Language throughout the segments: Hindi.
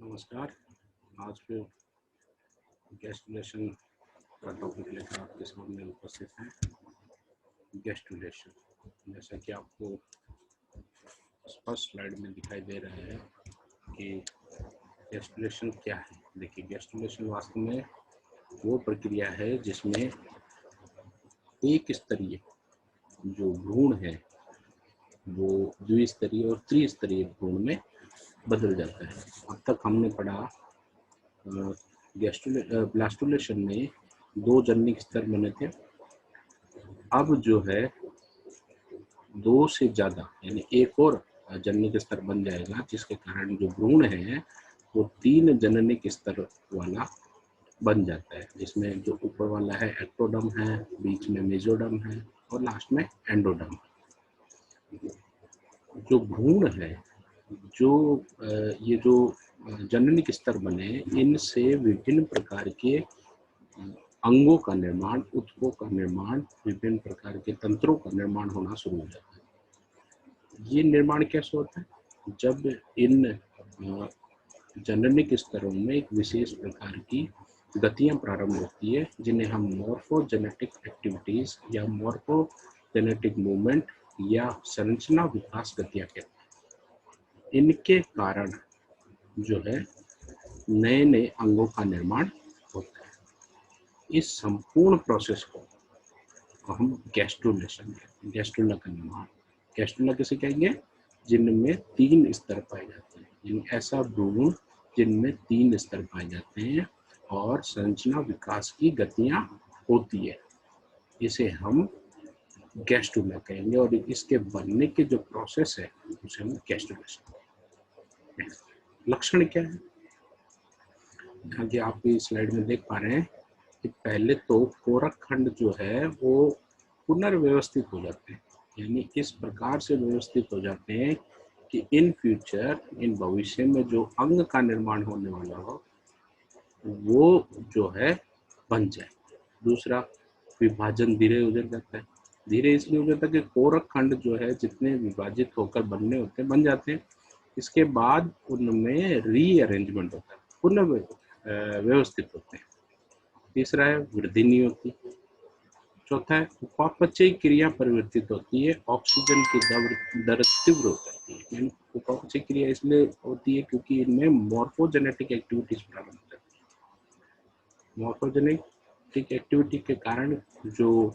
नमस्कार। आज फिर गैस्ट्रुलेशन का टॉपिक लेकर आपके सामने उपस्थित हैं। गैस्ट्रुलेशन, जैसा कि आपको स्पष्ट स्लाइड में दिखाई दे रहा है कि गैस्ट्रुलेशन क्या है। देखिए, गैस्ट्रुलेशन वास्तव में वो प्रक्रिया है जिसमें एक स्तरीय जो भ्रूण है वो द्विस्तरीय और त्रिस्तरीय भ्रूण में बदल जाता है। अब तक हमने पढ़ा ब्लास्टुलेशन में 2 जननिक स्तर बने थे। अब जो है 2 से ज़्यादा यानी एक और जननिक स्तर बन जाएगा, जिसके कारण जो भ्रूण है वो 3 जननिक स्तर वाला बन जाता है, जिसमें जो ऊपर वाला है एक्टोडर्म है, बीच में मेसोडर्म है और लास्ट में एंडोडर्म। जो भ्रूण है, जो ये जो जननिक स्तर बने, इनसे विभिन्न प्रकार के अंगों का निर्माण, ऊतकों का निर्माण, विभिन्न प्रकार के तंत्रों का निर्माण होना शुरू हो जाता है। ये निर्माण कैसे होता है? जब इन जननिक स्तरों में एक विशेष प्रकार की गतियां प्रारंभ होती है, जिन्हें हम मॉर्फोजेनेटिक एक्टिविटीज या मॉर्फोजेनेटिक मूवमेंट या संरचना विकास गतियां कहते हैं। इनके कारण जो है नए नए अंगों का निर्माण होता है। इस संपूर्ण प्रोसेस को हम गैस्ट्रुलेशन कहते हैं। गैस्ट्रुला का निर्माण, गैस्ट्रुला किसे कहेंगे? जिनमें 3 स्तर पाए जाते हैं, यानी ऐसा भ्रूण जिनमें 3 स्तर पाए जाते हैं और संरचना विकास की गतियां होती है, इसे हम गैस्ट्रुला कहेंगे। और इसके बनने के जो प्रोसेस है उसे हम गैस्ट्रुलेशन। लक्षण क्या है? यहाँ की आप इस स्लाइड में देख पा रहे हैं कि पहले तो कोरक खंड जो है वो पुनर्व्यवस्थित हो जाते हैं, यानी इस प्रकार से व्यवस्थित हो जाते हैं कि इन फ्यूचर, इन भविष्य में जो अंग का निर्माण होने वाला हो वो जो है बन जाए। दूसरा, विभाजन धीरे हो जाता है। धीरे इसलिए हो जाता है कि कोरक खंड जो है जितने विभाजित होकर बनने होते हैं बन जाते हैं। इसके बाद उनमें रीअरेंजमेंट होता है, पुनः व्यवस्थित होते हैं। तीसरा है वृद्धि नहीं होती। चौथा है उपापचय क्रिया परिवर्तित होती है, ऑक्सीजन की दर तीव्र हो जाती है। यानी उपापचय क्रिया इसलिए होती है क्योंकि इनमें मॉर्फोजेनेटिक एक्टिविटीज प्रारंभ होती है। मॉर्फोजेनेटिक एक्टिविटी के कारण जो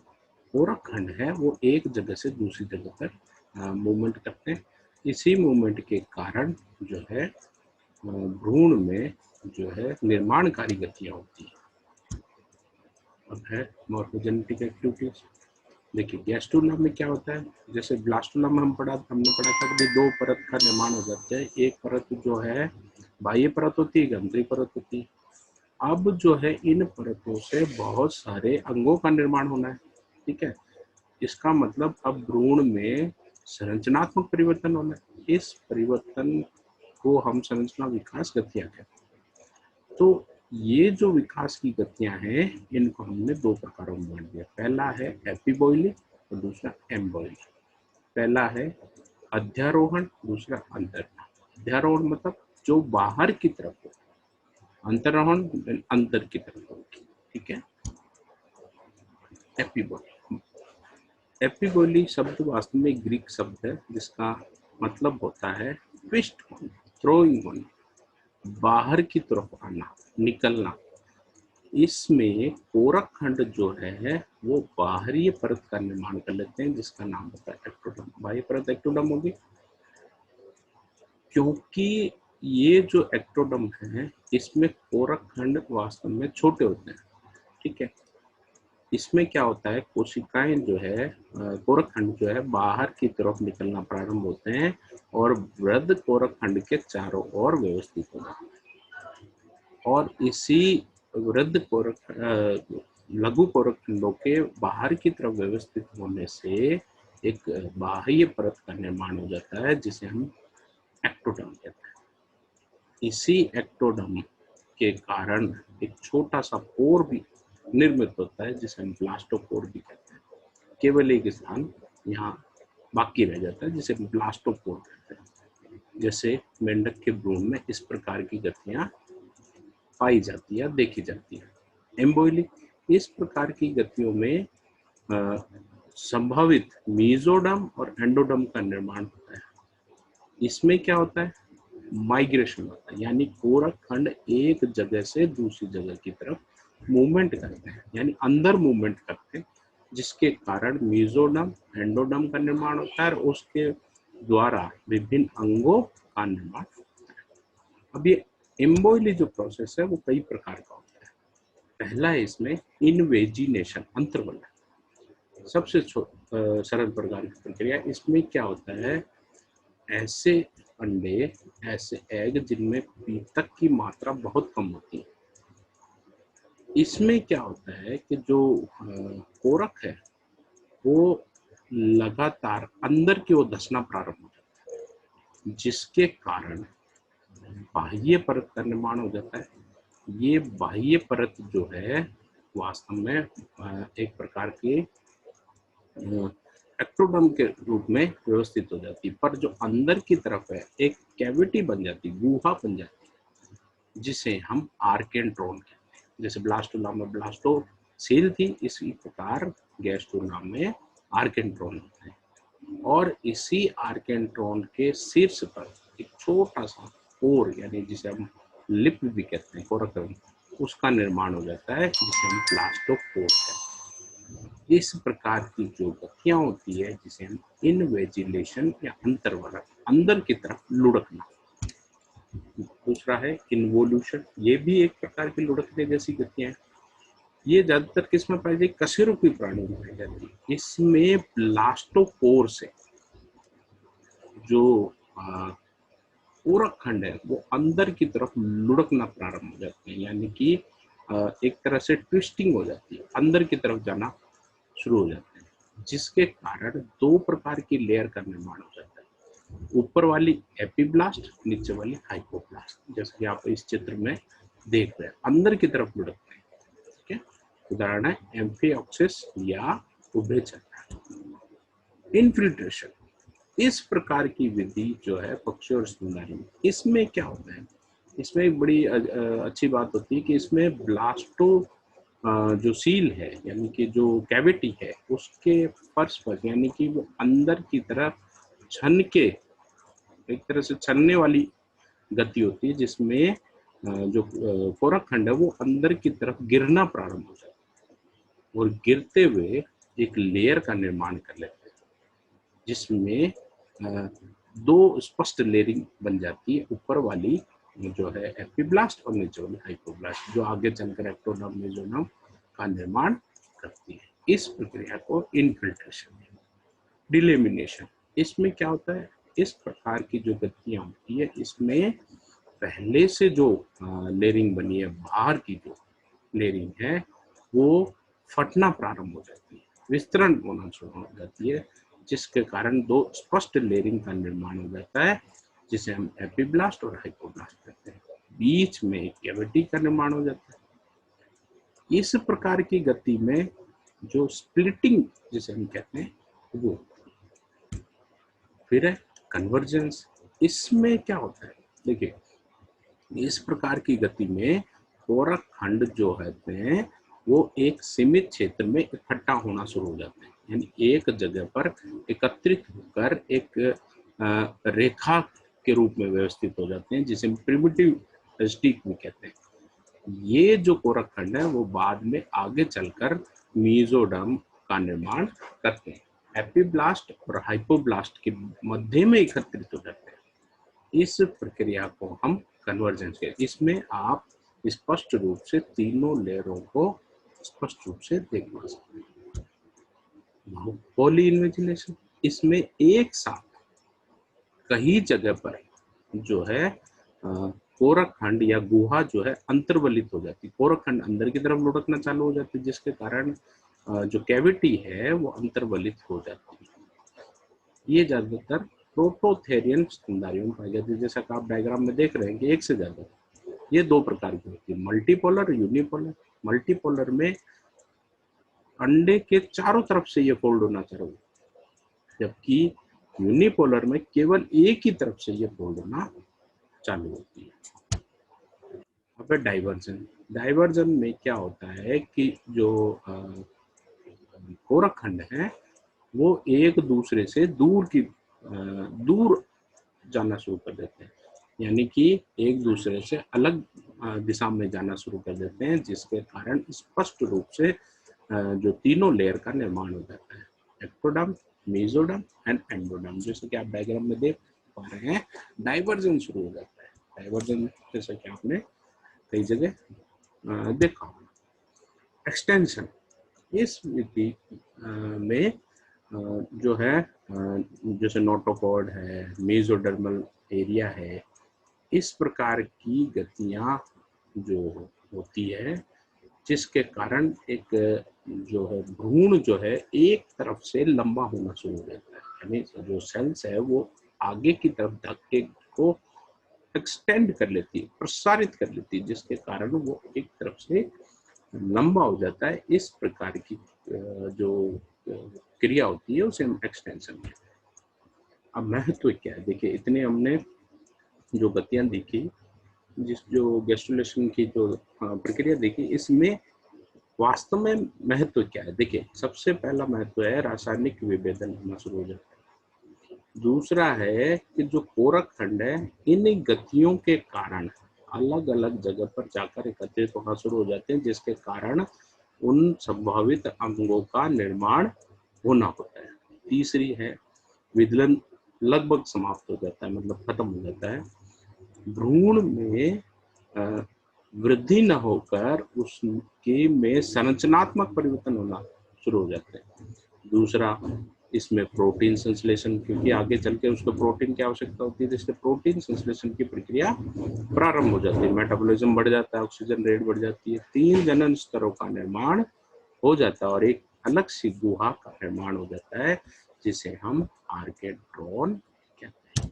कोरक खंड है वो एक जगह से दूसरी जगह पर मूवमेंट करते हैं। इसी मूवमेंट के कारण जो है भ्रूण में जो है निर्माणकारी गतियां होती है। अब है मॉर्फोजेनेटिक एक्टिविटीज। देखिए, गैस्ट्रुला में क्या होता है? जैसे ब्लास्टुला में हमने पढ़ा था कि 2 परत का निर्माण हो जाता है। एक परत जो है बाह्य परत होती है, एक आंतरिक परत होती है। अब जो है इन परतों से बहुत सारे अंगों का निर्माण होना है, ठीक है। इसका मतलब अब भ्रूण में संरचनात्मक परिवर्तन होना है। इस परिवर्तन को हम संरचना विकास गतियां कहते हैं। तो ये जो विकास की गतियां हैं, इनको हमने 2 प्रकारों में बांट दिया। पहला है एपिबॉयली और दूसरा एम्बॉयली। पहला है अध्यारोहण, दूसरा अंतरोहण। अध्यारोहण मतलब जो बाहर की तरफ हो, अंतरोहण अंदर की तरफ हो, ठीक है। एपिबॉली, एपिबॉली शब्द वास्तव में ग्रीक शब्द है जिसका मतलब होता है ट्विस्ट होना, थ्रोइंग होना, बाहर की तरफ आना, निकलना। इसमें कोरक खंड जो है वो बाहरी परत का निर्माण कर लेते हैं, जिसका नाम होता है एक्टोडर्म। बाह्य परत एक्टोडर्म होगी, क्योंकि ये जो एक्टोडर्म है इसमें कोरक खंड वास्तव में छोटे होते हैं, ठीक है। इसमें क्या होता है, कोशिकाएं जो है कोरक खंड जो है बाहर की तरफ निकलना प्रारंभ होते हैं और वृद्ध कोरक खंड के चारों ओर व्यवस्थित हो जाते हैं। और इसी वृद्ध कोरक लघु कोरक खंडों के बाहर की तरफ व्यवस्थित होने से एक बाह्य परत का निर्माण हो जाता है, जिसे हम एक्टोडर्म कहते हैं। इसी एक्टोडर्म के कारण एक छोटा सा पोर भी निर्मित होता है, जिसे हम ब्लास्टोपोर भी कहते हैं। केवल एक स्थान यहाँ बाकी रह जाता है, जिसे ब्लास्टोपोर कहते हैं। जैसे मेंढक के भ्रूण में इस प्रकार की गतियां पाई जाती है, देखी जाती है। एम्बोइली, इस प्रकार की गतियों में संभावित मीजोडर्म और एंडोडर्म का निर्माण होता है। इसमें क्या होता है, माइग्रेशन होता है, यानी कोरक खंड एक जगह से दूसरी जगह की तरफ मूवमेंट करते हैं, यानी अंदर मूवमेंट करते हैं, जिसके कारण मीजोडर्म एंडोडर्म का निर्माण होता है और उसके द्वारा विभिन्न अंगों का निर्माण होता है। अब ये एम्बोइली जो प्रोसेस है वो कई प्रकार का होता है। पहला है इसमें इनवेजिनेशन, अंतर्वलन, सबसे सरल प्रकार की प्रक्रिया। इसमें क्या होता है, ऐसे अंडे, ऐसे एग जिनमें पीतक की मात्रा बहुत कम होती है, इसमें क्या होता है कि जो कोरक है वो लगातार अंदर की ओर धंसना प्रारंभ हो जाता है, जिसके कारण बाह्य परत का निर्माण हो जाता है। ये बाह्य परत जो है वास्तव में एक प्रकार के एक्टोडर्म के रूप में व्यवस्थित हो जाती है, पर जो अंदर की तरफ है एक कैविटी बन जाती, गुहा बन जाती है, जिसे हम आर्केंट्रोन कहते हैं। जैसे ब्लास्टोला में ब्लास्टोसील थी, इसी प्रकार गैस्ट्रोला में आर्केंट्रोन होते हैं। और इसी आर्केंट्रोन के शीर्ष पर एक छोटा सा पोर, यानी जिसे हम लिप भी कहते हैं, कोरकम, उसका निर्माण हो जाता है, जिसे हम ब्लास्टोपोर कहते हैं। इस प्रकार की जो गतियां होती है जिसे हम इनवेजिलेशन या अंतर्वलन, अंदर की तरफ लुढ़कना। दूसरा है इन्वोल्यूशन, ये भी एक प्रकार की लुढ़कने जैसी गतियां हैं। ये ज्यादातर किस में पाई जाती, कशेरुकी प्राणी में पाई जाती है। इसमें ब्लास्टोपोर से जो कोरक खंड है वो अंदर की तरफ लुढ़कना प्रारंभ हो जाते हैं, यानी कि एक तरह से ट्विस्टिंग हो जाती है, अंदर की तरफ जाना शुरू हो जाते हैं, जिसके कारण दो प्रकार की लेयर का निर्माण हो जाता है। ऊपर वाली एपीब्लास्ट, नीचे वाली हाइपोब्लास्ट, जैसे कि आप इस चित्र में देख रहे हैं, अंदर की तरफ लुढ़कते हैं। ठीक है, उदाहरण है एम्फिऑक्सिस या उभयचर। इनफिल्ट्रेशन, इस प्रकार की विधि जो है पक्षी और स्तनधारी में, इसमें क्या होता है, इसमें एक बड़ी अच्छी बात होती है कि इसमें ब्लास्टो जो सील है, यानी कि जो कैविटी है, उसके फर्श पर, यानी कि वो अंदर की तरफ छन के, एक तरह से छनने वाली गति होती है, जिसमें जो कोरक खंड है वो अंदर की तरफ गिरना प्रारंभ हो जाता है और गिरते हुए एक लेयर का निर्माण कर लेते हैं, जिसमें दो स्पष्ट लेयरिंग बन जाती है। ऊपर वाली जो है एपीब्लास्ट और नीचे वाली हाइपोब्लास्ट, जो आगे चलकर एक्टोडर्म मेसोडर्म का निर्माण करती है। इस प्रक्रिया को इनफिल्ट्रेशन। डिलेमिनेशन, इसमें क्या होता है, इस प्रकार की जो गतियां होती है, इसमें पहले से जो लेयरिंग बनी है, बाहर की जो लेयरिंग है वो फटना प्रारंभ हो जाती है, विस्तरण होना शुरू हो जाती है, जिसके कारण दो स्पष्ट लेयरिंग का निर्माण हो जाता है, जिसे हम एपीब्लास्ट और हाइपोब्लास्ट कहते हैं। बीच में एक कैविटी का निर्माण हो जाता है। इस प्रकार की गति में जो स्प्लिटिंग जिसे हम कहते हैं वो। फिर है कन्वर्जेंस, इसमें क्या होता है, देखिए इस प्रकार की गति में कोरक खंड जो होते हैं वो एक सीमित क्षेत्र में इकट्ठा होना शुरू हो जाते हैं, यानी एक जगह पर एकत्रित होकर एक रेखा के रूप में व्यवस्थित हो जाते हैं, जिसे प्रिमिटिव स्टिक भी कहते हैं। ये जो कोरक खंड है वो बाद में आगे चलकर मीजोडर्म का निर्माण करते हैं, एपीब्लास्ट और हाइपोब्लास्ट के मध्य में एकत्रित हो जाते हैं। इस प्रक्रिया को हम कन्वर्जेंस कहते हैं। इसमें आप स्पष्ट रूप से तीनों लेयरों को स्पष्ट रूप से देख पा सकते हैं। पॉली इन्वेजिनेशन, इसमें एक साथ कई जगह पर जो है कोरक खंड या गुहा जो है अंतर्वलित हो जाती है, कोरक खंड अंदर की तरफ लुढ़कना चालू हो जाती है, जिसके कारण जो कैविटी है वो अंतर्वलित हो जाती है। ये ज्यादातर प्रोटोथेरियन स्तनधारियों में पाई जाती है। जैसा कि आप डायग्राम में देख रहे हैं कि एक से ज्यादा, ये दो प्रकार की होती है, मल्टीपोलर, यूनिपोलर। मल्टीपोलर में अंडे के चारों तरफ से ये फोल्ड होना चालू, जबकि यूनिपोलर में केवल एक ही तरफ से ये फोल्ड होना चालू होती है। अब डाइवर्जन, डाइवर्जन में क्या होता है कि जो कोरक खंड है वो एक दूसरे से दूर जाना शुरू कर देते हैं, यानी कि एक दूसरे से अलग दिशा में जाना शुरू कर देते हैं, जिसके कारण स्पष्ट रूप से जो तीनों लेयर का निर्माण हो जाता है, एक्टोडर्म, मेसोडर्म एंड एंडोडर्म। जैसे कि आप डायग्राम में देख पा रहे हैं, डाइवर्जन शुरू हो जाता है। डाइवर्जन जैसा कि आपने कई जगह देखा होगा। एक्सटेंशन, इस विधि में जो है जैसे नोटोकॉर्ड है, मेसोडर्मल एरिया है, इस प्रकार की गतियां जो होती है, जिसके कारण एक जो है भ्रूण जो है एक तरफ से लंबा होना शुरू हो जाता है, यानी जो सेल्स है वो आगे की तरफ धक्के को एक्सटेंड कर लेती है, प्रसारित कर लेती है, जिसके कारण वो एक तरफ से लंबा हो जाता है। इस प्रकार की जो क्रिया होती है उसे हम एक्सटेंशन कहते हैं। अब महत्व क्या है, देखिए इतने हमने जो गतियां देखी, जिस जो गैस्ट्रुलेशन की जो प्रक्रिया देखी, इसमें वास्तव में महत्व क्या है। देखिए सबसे पहला महत्व है रासायनिक विभेदन होना शुरू हो जाता है। दूसरा है कि जो कोरक खंड है इन गतियों के कारण अलग अलग जगह पर जाकर एकत्रित होना शुरू हो जाते हैं, जिसके कारण उन संभावित अंगों का निर्माण होना होता है। तीसरी है विदलन लगभग समाप्त हो जाता है, मतलब खत्म हो जाता है। भ्रूण में वृद्धि न होकर उसके में संरचनात्मक परिवर्तन होना शुरू हो जाते हैं। दूसरा, इसमें प्रोटीन संश्लेषण, क्योंकि आगे चल के उसको प्रोटीन की आवश्यकता होती है, जिससे प्रोटीन संश्लेषण की प्रक्रिया प्रारंभ हो जाती है, मेटाबॉलिज्म बढ़ जाता है, ऑक्सीजन रेट बढ़ जाती है, 3 जनन स्तरों का निर्माण हो जाता है और एक अलग सी गुहा का निर्माण हो जाता है, जिसे हम आर्केड्रॉन कहते हैं।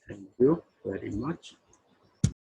Thank you very much.